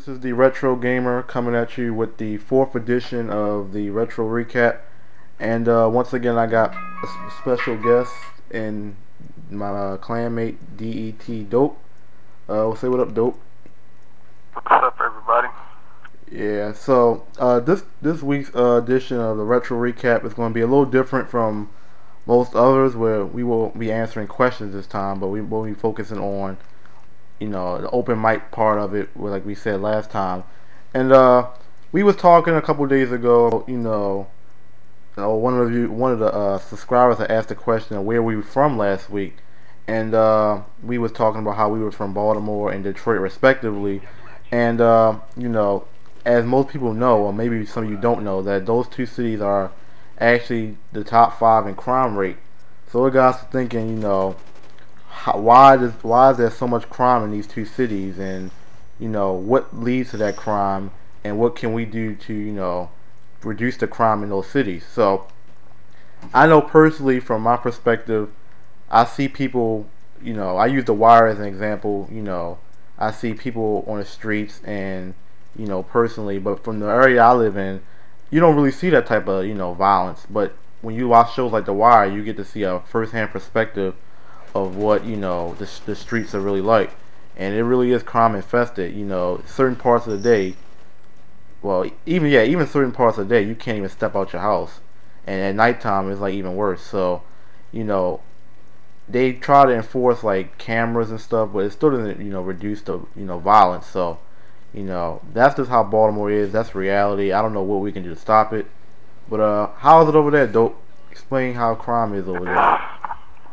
This is the Retro Gamer coming at you with the fourth edition of the Retro Recap. And once again, I got a special guest in my clanmate, DET Dope. We'll say what up, Dope. What's up, everybody? Yeah, so this week's edition of the Retro Recap is going to be a little different from most others, where we will be answering questions this time, but we will be focusing on, the open mic part of it, like we said last time. And we was talking a couple days ago, one of the subscribers had asked a question of where we were from last week, and we was talking about how we were from Baltimore and Detroit respectively. And as most people know, or maybe some of you don't know, that those two cities are actually the top 5 in crime rate. So it got us thinking, why is there so much crime in these two cities, and what leads to that crime, and what can we do to reduce the crime in those cities. So I know personally, from my perspective, I see people, I use The Wire as an example. I see people on the streets, and personally, but from the area I live in, you don't really see that type of violence. But when you watch shows like The Wire, you get to see a first-hand perspective of what the streets are really like, and it really is crime infested. Certain parts of the day, well, even certain parts of the day, you can't even step out your house, and at nighttime it's like even worse. So they try to enforce like cameras and stuff, but it still doesn't reduce the violence. So that's just how Baltimore is. That's reality. I don't know what we can do to stop it. But how is it over there, Dope? Explain how crime is over there.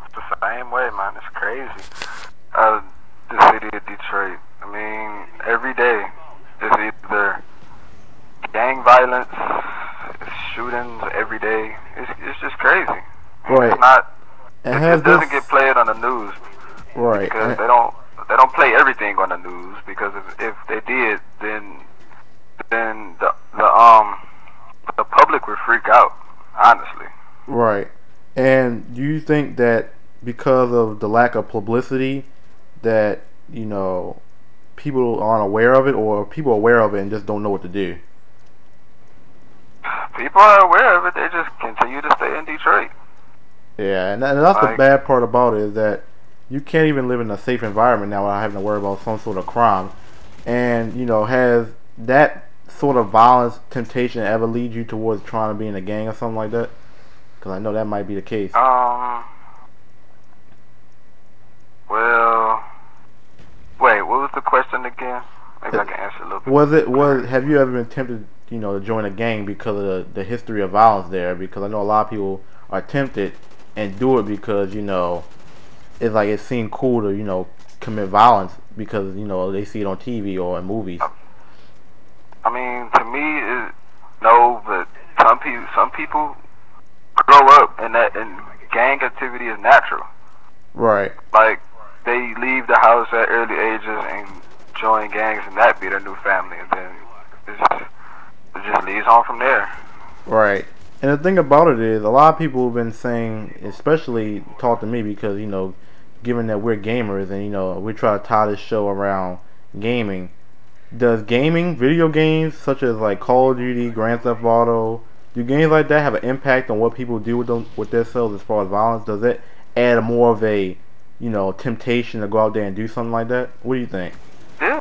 It's the same way, man. It's crazy. The city of Detroit. I mean, every day is either gang violence, it's shootings every day. It's just crazy. Right. It's not. It doesn't this... get played on the news. Right. Because they don't play everything on the news, because if they did, then the public would freak out, honestly. Right. And do you think that because of the lack of publicity that people aren't aware of it, or people are aware of it and just don't know what to do? People are aware of it. They just continue to stay in Detroit. Yeah, and that's the bad part about it, is that you can't even live in a safe environment now without having to worry about some sort of crime. And has that sort of violence temptation ever lead you towards trying to be in a gang or something like that? Because I know that might be the case. Well, wait, what was the question again? Maybe I can answer a little bit. Have you ever been tempted, to join a gang because of the history of violence there? Because I know a lot of people are tempted and do it because it's like it seemed cool to commit violence because they see it on TV or in movies. I mean, to me, no, but some people grow up and gang activity is natural. Right. Like, they leave the house at early ages and join gangs, and that be their new family, and then it just leads on from there. Right. And the thing about it is, a lot of people have been saying, especially talk to me, because given that we're gamers and we try to tie this show around gaming. Does video games such as like Call of Duty, Grand Theft Auto, do games like that have an impact on what people do with themselves as far as violence? Does it add more of a temptation to go out there and do something like that? What do you think? Yeah.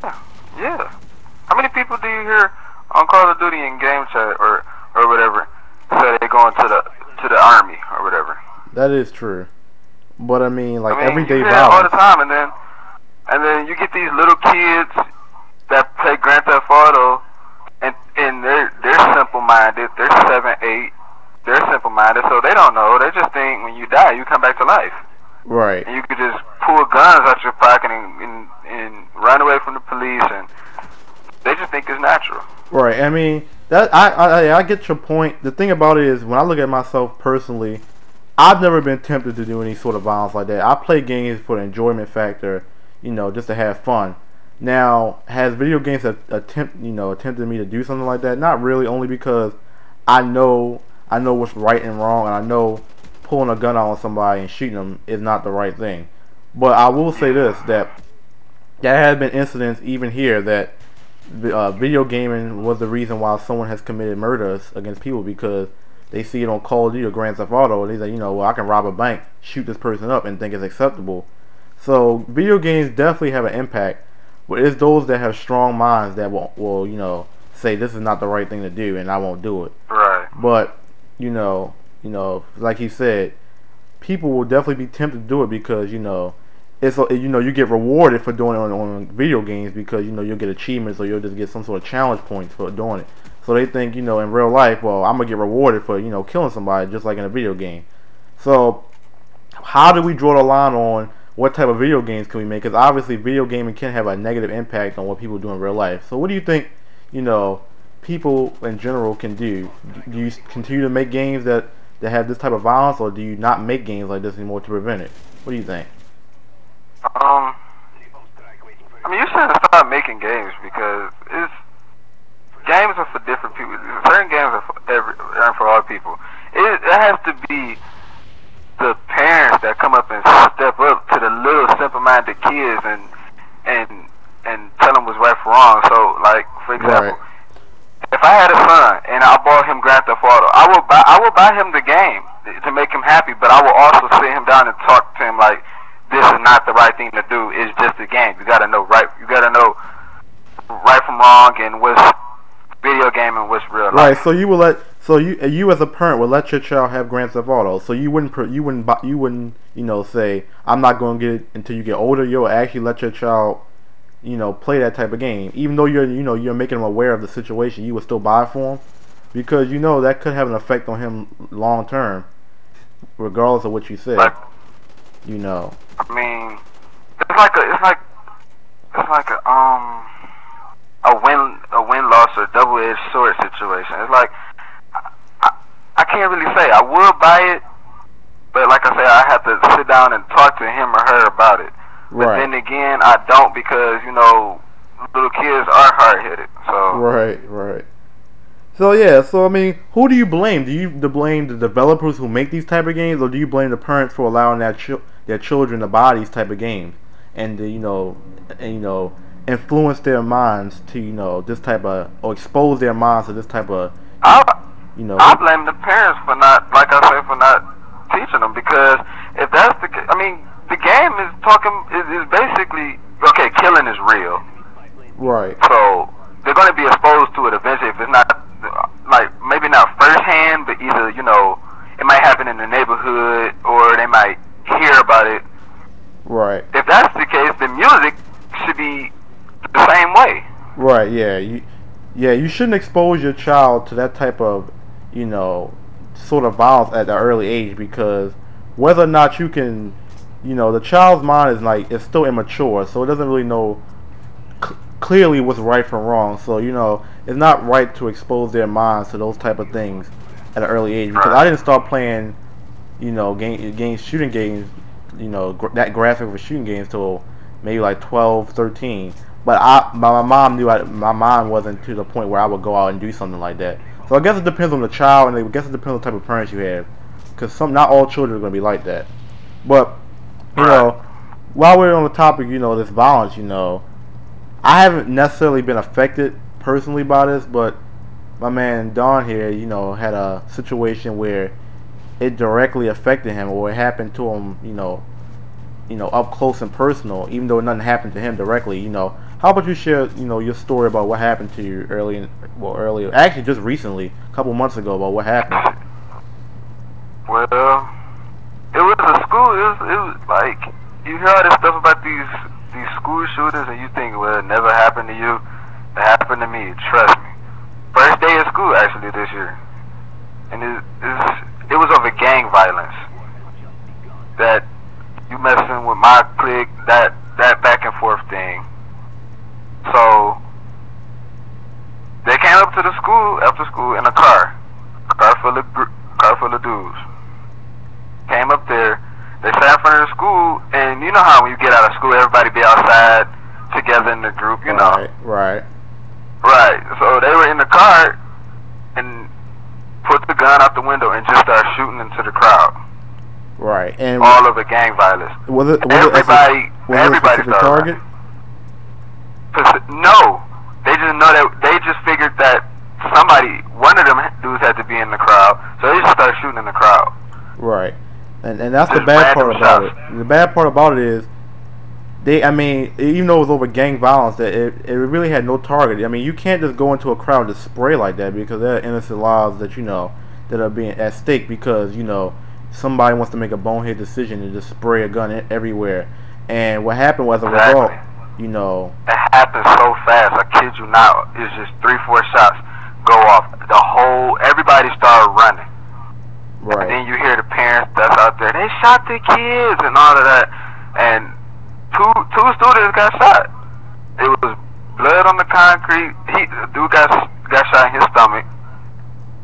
How many people do you hear on Call of Duty in game chat or whatever say they going to the army or whatever? That is true, but I mean, everyday you hear violence all the time, and then you get these little kids that play Grand Theft Auto, and they're simple minded. They're 7, 8. They're simple minded, so they don't know. They just think when you die, you come back to life. Right. And you could just pull guns out your pocket and run away from the police, and they just think it's natural. Right. I mean, that I get your point. The thing about it is, when I look at myself personally, I've never been tempted to do any sort of violence like that. I play games for the enjoyment factor, just to have fun. Now, has video games attempted me to do something like that? Not really, only because I know what's right and wrong, and I know pulling a gun out on somebody and shooting them is not the right thing. But I will say this, that there have been incidents even here that video gaming was the reason why someone has committed murders against people because they see it on Call of Duty or Grand Theft Auto, and they say, well, I can rob a bank, shoot this person up, and think it's acceptable. So video games definitely have an impact, but it's those that have strong minds that will say this is not the right thing to do, and I won't do it. Right. But like he said, people will definitely be tempted to do it because it's you get rewarded for doing it on video games because you'll get achievements or you'll just get some sort of challenge points for doing it. So they think in real life, well, I'm gonna get rewarded for killing somebody just like in a video game. So how do we draw the line on what type of video games can we make? Because obviously video gaming can have a negative impact on what people do in real life. So what do you think people in general can do? Do you continue to make games that have this type of violence, or do you not make games like this anymore to prevent it? What do you think? I mean, you shouldn't stop making games because games are for different people. Certain games are for all people. It has to be the parents that come up and step up to the little simple-minded kids and tell them what's right from wrong. So, like, for example, if I had a son and I bought him Grand Theft Auto, I would buy him the game to make him happy, but I will also sit him down and talk to him like, this is not the right thing to do. It's just a game. You gotta know right. You gotta know right from wrong and what's video game and what's real life. Right. So you will you as a parent would let your child have Grand Theft Auto. So you wouldn't say I'm not going to get it until you get older. You'll actually let your child play that type of game, even though you're making them aware of the situation. You would still buy it for him because that could have an effect on him long term, regardless of what you say. I mean, it's like a win loss or double edged sword situation. It's like I can't really say I would buy it, but like I say, I have to sit down and talk to him or her about it. But then again, I don't because little kids are hard headed. So right. So I mean, who do you blame? Do you blame the developers who make these type of games, or do you blame the parents for allowing their children to buy these type of games and to, influence their minds to this type of, or expose their minds to this type of I blame the parents for not, like I say, for not teaching them, because if that's the case, I mean, the game is basically, okay, killing is real. Right. So they're going to be exposed to it eventually. If it's not, like, maybe not firsthand, but either, it might happen in the neighborhood or they might hear about it. Right. If that's the case, the music should be the same way. Right, yeah. You shouldn't expose your child to that type of, sort of violence at an early age, because whether or not you can, the child's mind is still immature, so it doesn't really know clearly what's right from wrong. So, it's not right to expose their minds to those type of things at an early age, because I didn't start playing, shooting games, that graphic for shooting games till maybe like 12, 13. But my mom knew my mind wasn't to the point where I would go out and do something like that. So I guess it depends on the child, and I guess it depends on the type of parents you have, because not all children are going to be like that. But while we're on the topic, this violence, I haven't necessarily been affected personally by this, but my man Don here, had a situation where it directly affected him, or it happened to him, up close and personal, even though nothing happened to him directly. How about you share, your story about what happened to you earlier, actually just recently, a couple months ago, about what happened? Well, it was a school. It was like, you hear all this stuff about these school shooters, and you think, well, it never happened to you. It happened to me. Trust me. First day of school, actually, this year, and it was over gang violence. That you messing with my clique, that back and forth thing. So they came up to the school after school in a car full of dudes. Came up there. They sat in front of the school, and you know how when you get out of school, everybody be outside together in the group, Right. So they were in the car and put the gun out the window and just started shooting into the crowd. Right. And all of the gang violence. Everybody a target? No, they just know that they just figured that one of them dudes had to be in the crowd, so they just started shooting in the crowd. Right. And that's the Just bad part random about shots. it. The bad part about it is I mean, even though it was over gang violence, that it really had no target. I mean, you can't just go into a crowd and spray like that because there are innocent lives that that are being at stake because somebody wants to make a bonehead decision and just spray a gun everywhere. And what happened was a result, Exactly. you know, It happened so fast. I kid you not. It's just 3-4 shots go off. Everybody started running. And then right, you hear the parents that's out there. They shot the kids and all of that. And two students got shot. It was blood on the concrete. The dude got shot in his stomach.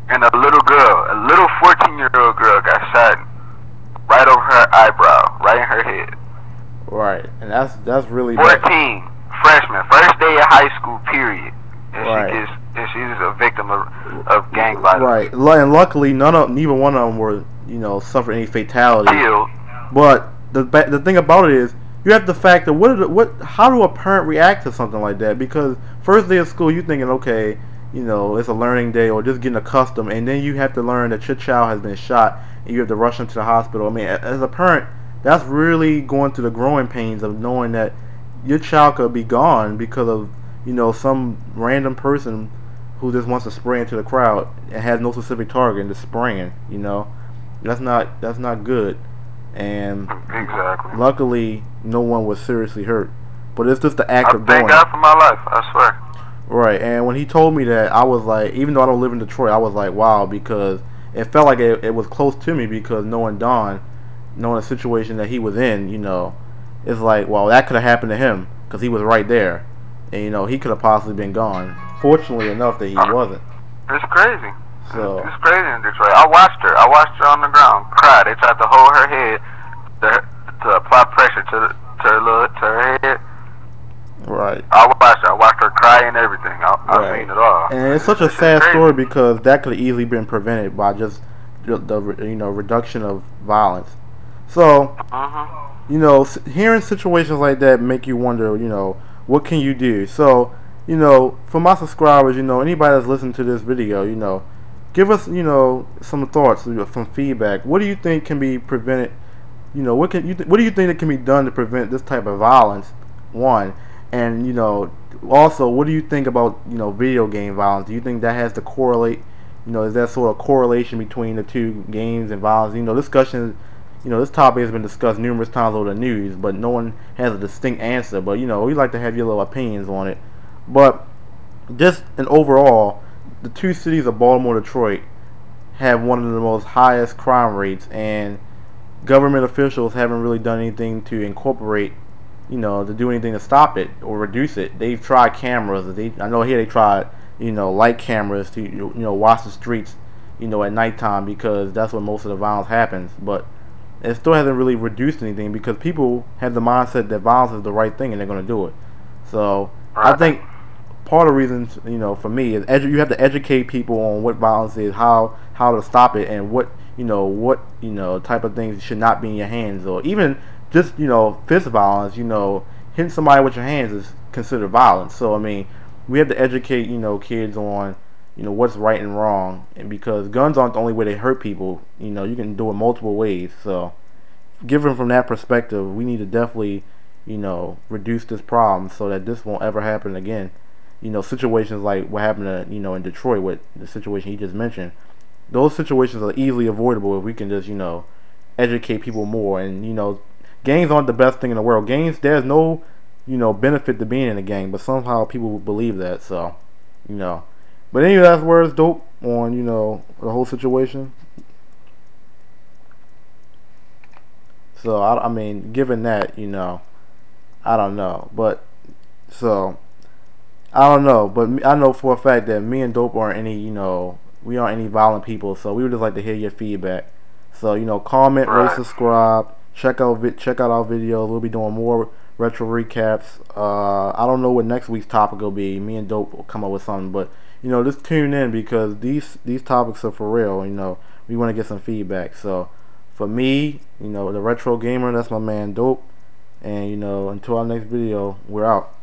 And a little girl, a little 14-year-old girl, got shot right over her eyebrow, right in her head. right, and that's really 14, bad. freshman, first day of high school, period. And Right. she's a victim of gang violence. Right, and luckily neither one of them were suffered any fatalities. Killed. But the thing about it is, you have to factor how do a parent react to something like that? Because first day of school, you thinking, okay, it's a learning day or just getting accustomed, and then you have to learn that your child has been shot and you have to rush into the hospital. I mean, as a parent, that's really going through the growing pains of knowing that your child could be gone because of some random person who just wants to spray into the crowd and has no specific target and just spraying. That's not good. And Exactly. luckily, no one was seriously hurt. But it's just the act of doing Thank it. God for my life, I swear. Right. And when he told me that, I was like, even though I don't live in Detroit, I was like, wow, because it felt like it was close to me because knowing Don, knowing the situation that he was in, it's like, well, that could have happened to him because he was right there. And, he could have possibly been gone. Fortunately enough that he wasn't. It's crazy. So, It's crazy in Detroit. I watched her on the ground cry. They tried to hold her head to apply pressure to her head. right. I watched her cry and everything. I've seen it all. And it's such a This shit sad crazy. story because that could have easily been prevented by just the reduction of violence. So, hearing situations like that make you wonder, what can you do? So, for my subscribers, anybody that's listening to this video, give us, some thoughts, some feedback. What do you think can be prevented? What do you think that can be done to prevent this type of violence? One, and also, what do you think about video game violence? Do you think that has to correlate? Is that sort of correlation between the two, games and violence? Discussion. This topic has been discussed numerous times over the news, but no one has a distinct answer. But we like to have your little opinions on it. But just an overall, the two cities of Baltimore and Detroit have one of the most highest crime rates, and government officials haven't really done anything to incorporate, to do anything to stop it or reduce it. They've tried cameras. I know here they tried, light cameras to, watch the streets, at nighttime because that's when most of the violence happens. But it still hasn't really reduced anything because people have the mindset that violence is the right thing and they're going to do it. So I think part of the reasons, for me is you have to educate people on what violence is, how to stop it, and what type of things should not be in your hands, or even just fist violence. Hitting somebody with your hands is considered violence. So I mean, we have to educate kids on what's right and wrong, and because guns aren't the only way they hurt people. You can do it multiple ways. So given from that perspective, we need to definitely reduce this problem so that this won't ever happen again. Situations like what happened to in Detroit with the situation he just mentioned, those situations are easily avoidable if we can just educate people more. And gangs aren't the best thing in the world. Gangs, there's no benefit to being in a gang, but somehow people believe that. So but any last words, Dope, on the whole situation? So I mean, given that, I don't know, but so I don't know, but I know for a fact that me and Dope aren't we aren't any violent people. So we would just like to hear your feedback. So comment, rate, subscribe, check out our videos. We'll be doing more retro recaps. I don't know what next week's topic will be. Me and Dope will come up with something, but just tune in because these topics are for real. We want to get some feedback. So for me, the retro gamer, that's my man Dope. And until our next video, we're out.